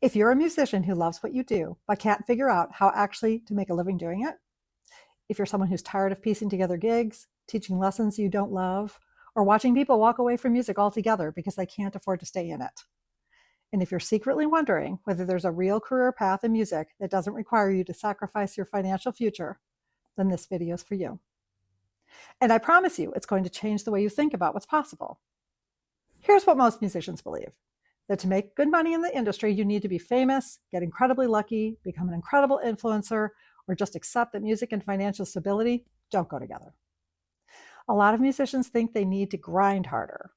If you're a musician who loves what you do, but can't figure out how actually to make a living doing it, if you're someone who's tired of piecing together gigs, teaching lessons you don't love, or watching people walk away from music altogether because they can't afford to stay in it, and if you're secretly wondering whether there's a real career path in music that doesn't require you to sacrifice your financial future, then this video is for you. And I promise you, it's going to change the way you think about what's possible. Here's what most musicians believe: that to make good money in the industry, you need to be famous, get incredibly lucky, become an incredible influencer, or just accept that music and financial stability don't go together. A lot of musicians think they need to grind harder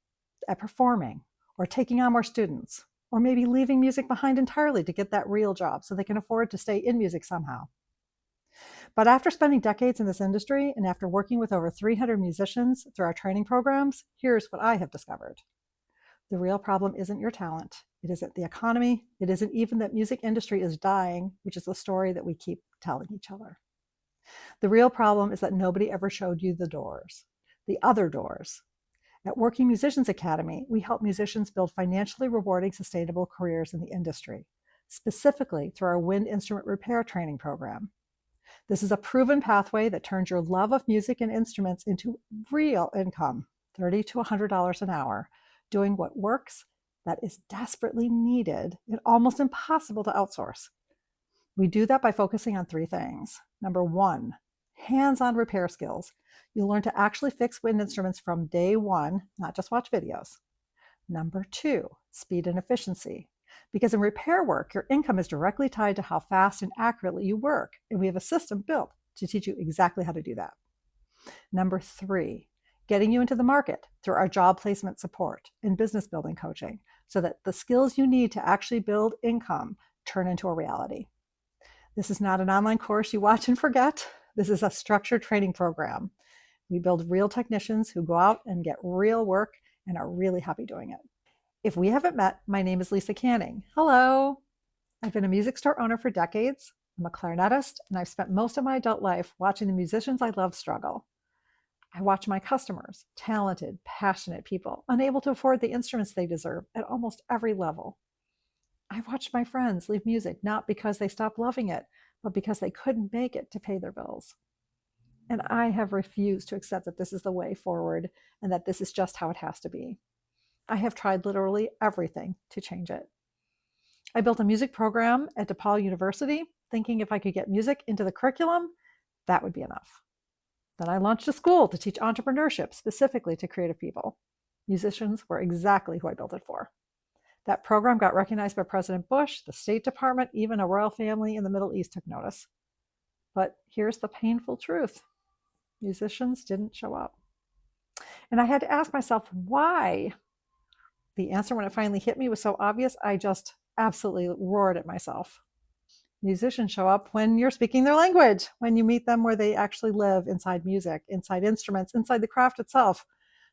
at performing, or taking on more students, or maybe leaving music behind entirely to get that real job so they can afford to stay in music somehow. But after spending decades in this industry and after working with over 300 musicians through our training programs, here's what I have discovered. The real problem isn't your talent. It isn't the economy. It isn't even that music industry is dying, which is the story that we keep telling each other. The real problem is that nobody ever showed you the doors, the other doors. At Working Musicians Academy, we help musicians build financially rewarding, sustainable careers in the industry, specifically through our wind instrument repair training program. This is a proven pathway that turns your love of music and instruments into real income, $30 to $100 an hour, doing what works, that is desperately needed and almost impossible to outsource. We do that by focusing on three things. Number one, hands-on repair skills. You'll learn to actually fix wind instruments from day one, not just watch videos. Number two, speed and efficiency. Because in repair work, your income is directly tied to how fast and accurately you work, and we have a system built to teach you exactly how to do that. Number three, getting you into the market through our job placement support and business building coaching so that the skills you need to actually build income turn into a reality. This is not an online course you watch and forget. This is a structured training program. We build real technicians who go out and get real work and are really happy doing it. If we haven't met, my name is Lisa Canning. Hello. I've been a music store owner for decades. I'm a clarinetist, and I've spent most of my adult life watching the musicians I love struggle. I watch my customers, talented, passionate people, unable to afford the instruments they deserve at almost every level. I watched my friends leave music not because they stopped loving it, but because they couldn't make it to pay their bills. And I have refused to accept that this is the way forward and that this is just how it has to be. I have tried literally everything to change it. I built a music program at DePaul University, thinking if I could get music into the curriculum, that would be enough. Then I launched a school to teach entrepreneurship specifically to creative people. Musicians were exactly who I built it for. That program got recognized by President Bush, the State Department, even a royal family in the Middle East took notice. But here's the painful truth. Musicians didn't show up. And I had to ask myself, why? The answer, when it finally hit me, was so obvious, I just absolutely roared at myself. Musicians show up when you're speaking their language, when you meet them where they actually live, inside music, inside instruments, inside the craft itself.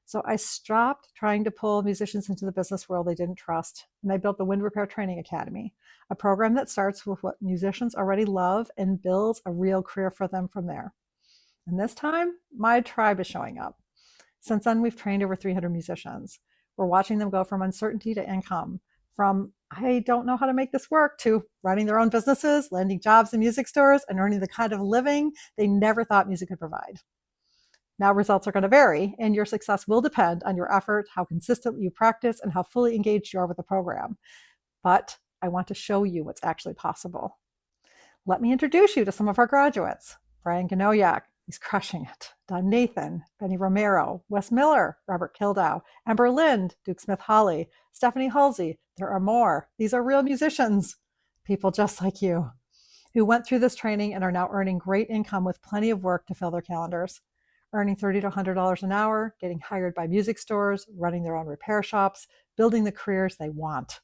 So I stopped trying to pull musicians into the business world they didn't trust, and I built the Wind Repair Training Academy, a program that starts with what musicians already love and builds a real career for them from there. And this time, my tribe is showing up. Since then, we've trained over 300 musicians. We're watching them go from uncertainty to income, from I don't know how to make this work, to running their own businesses, landing jobs in music stores, and earning the kind of living they never thought music could provide. Now, results are going to vary, and your success will depend on your effort, how consistently you practice, and how fully engaged you are with the program. But I want to show you what's actually possible. Let me introduce you to some of our graduates. Brian Ganoyak, he's crushing it. Don Nathan, Benny Romero, Wes Miller, Robert Kildow, Amber Lind, Duke Smith-Holly, Stephanie Halsey. There are more. These are real musicians, people just like you, who went through this training and are now earning great income with plenty of work to fill their calendars, earning $30 to $100 an hour, getting hired by music stores, running their own repair shops, building the careers they want.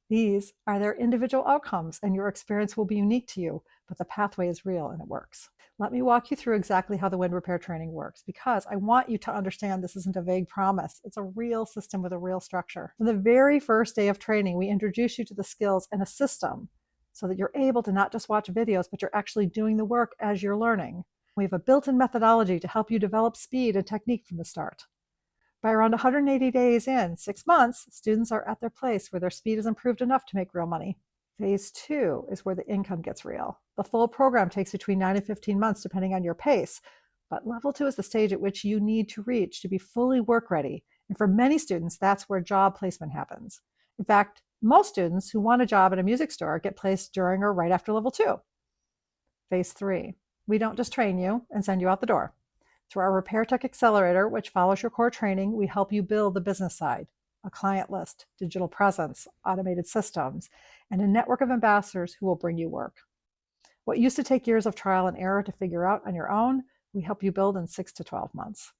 These are their individual outcomes, and your experience will be unique to you, but the pathway is real and it works. Let me walk you through exactly how the wind repair training works, because I want you to understand this isn't a vague promise. It's a real system with a real structure. From the very first day of training, we introduce you to the skills and a system so that you're able to not just watch videos, but you're actually doing the work as you're learning. We have a built-in methodology to help you develop speed and technique from the start. By around 180 days in, 6 months, students are at their place where their speed is improved enough to make real money. Phase 2 is where the income gets real. The full program takes between 9 and 15 months, depending on your pace. But level 2 is the stage at which you need to reach to be fully work ready. And for many students, that's where job placement happens. In fact, most students who want a job at a music store get placed during or right after level 2. Phase 3. We don't just train you and send you out the door. Through our Repair Tech Accelerator, which follows your core training, we help you build the business side, a client list, digital presence, automated systems, and a network of ambassadors who will bring you work. What used to take years of trial and error to figure out on your own, we help you build in 6 to 12 months.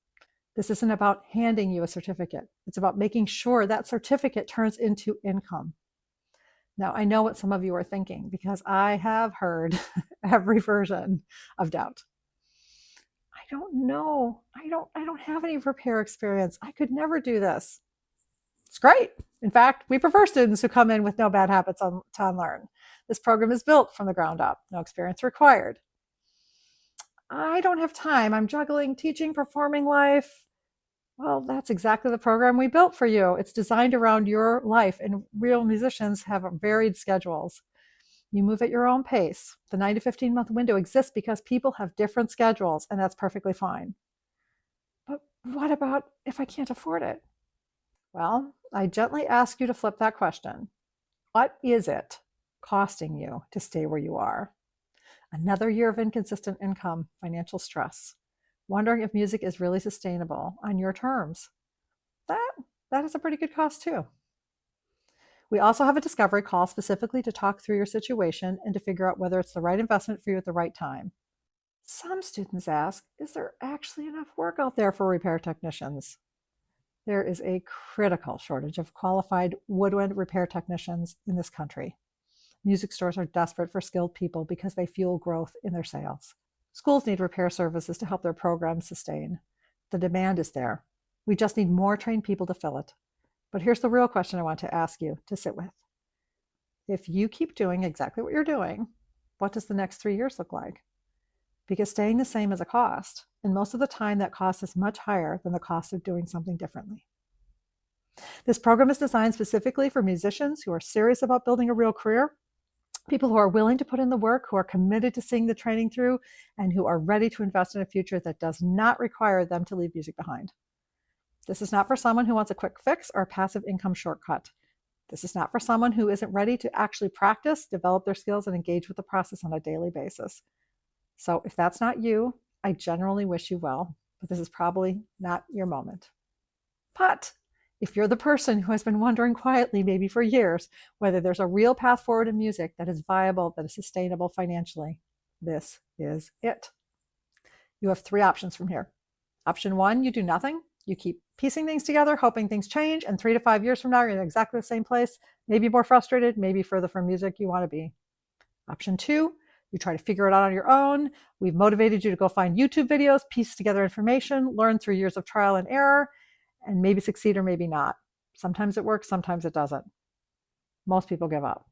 This isn't about handing you a certificate. It's about making sure that certificate turns into income. Now, I know what some of you are thinking because I have heard every version of doubt. I don't know. I don't have any repair experience. I could never do this. It's great. In fact, we prefer students who come in with no bad habits to unlearn. This program is built from the ground up. No experience required. I don't have time. I'm juggling teaching, performing life. Well, that's exactly the program we built for you. It's designed around your life, and real musicians have varied schedules. You move at your own pace. The 9 to 15 month window exists because people have different schedules, and that's perfectly fine. But what about if I can't afford it? Well, I gently ask you to flip that question. What is it costing you to stay where you are? Another year of inconsistent income, financial stress, wondering if music is really sustainable on your terms. That is a pretty good cost too. We also have a discovery call specifically to talk through your situation and to figure out whether it's the right investment for you at the right time. Some students ask, is there actually enough work out there for repair technicians? There is a critical shortage of qualified woodwind repair technicians in this country. Music stores are desperate for skilled people because they fuel growth in their sales. Schools need repair services to help their programs sustain. The demand is there. We just need more trained people to fill it. But here's the real question I want to ask you to sit with. If you keep doing exactly what you're doing, what does the next 3 years look like? Because staying the same is a cost, and most of the time that cost is much higher than the cost of doing something differently. This program is designed specifically for musicians who are serious about building a real career, people who are willing to put in the work, who are committed to seeing the training through, and who are ready to invest in a future that does not require them to leave music behind. This is not for someone who wants a quick fix or a passive income shortcut. This is not for someone who isn't ready to actually practice, develop their skills, and engage with the process on a daily basis. So if that's not you, I generally wish you well, but this is probably not your moment. But if you're the person who has been wondering quietly, maybe for years, whether there's a real path forward in music that is viable, that is sustainable financially, this is it. You have 3 options from here. Option 1, you do nothing. You keep piecing things together, hoping things change, and 3 to 5 years from now, you're in exactly the same place, maybe more frustrated, maybe further from music you want to be. Option 2, you try to figure it out on your own. We've motivated you to go find YouTube videos, piece together information, learn through years of trial and error, and maybe succeed or maybe not. Sometimes it works, sometimes it doesn't. Most people give up.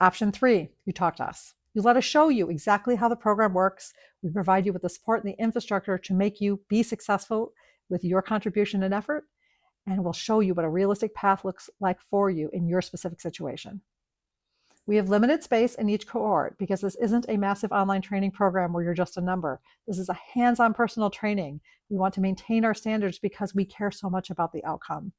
Option 3, you talk to us. You let us show you exactly how the program works. We provide you with the support and the infrastructure to make you be successful with your contribution and effort, and we'll show you what a realistic path looks like for you in your specific situation. We have limited space in each cohort because this isn't a massive online training program where you're just a number. This is a hands-on personal training. We want to maintain our standards because we care so much about the outcome.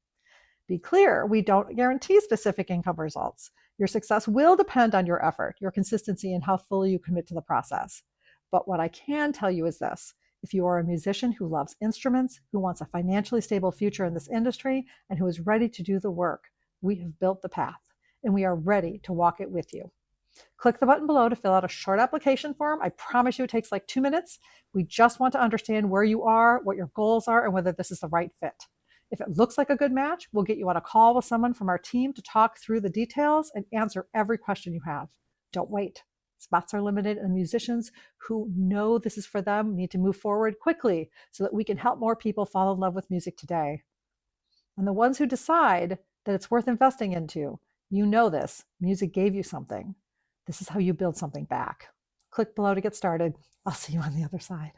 Be clear, we don't guarantee specific income results. Your success will depend on your effort, your consistency, and how fully you commit to the process. But what I can tell you is this. If you are a musician who loves instruments, who wants a financially stable future in this industry, and who is ready to do the work, we have built the path, and we are ready to walk it with you. Click the button below to fill out a short application form. I promise you it takes like 2 minutes. We just want to understand where you are, what your goals are, and whether this is the right fit. If it looks like a good match, we'll get you on a call with someone from our team to talk through the details and answer every question you have. Don't wait. Spots are limited, and musicians who know this is for them need to move forward quickly so that we can help more people fall in love with music today. And the ones who decide that it's worth investing into, you know this. Music gave you something. This is how you build something back. Click below to get started. I'll see you on the other side.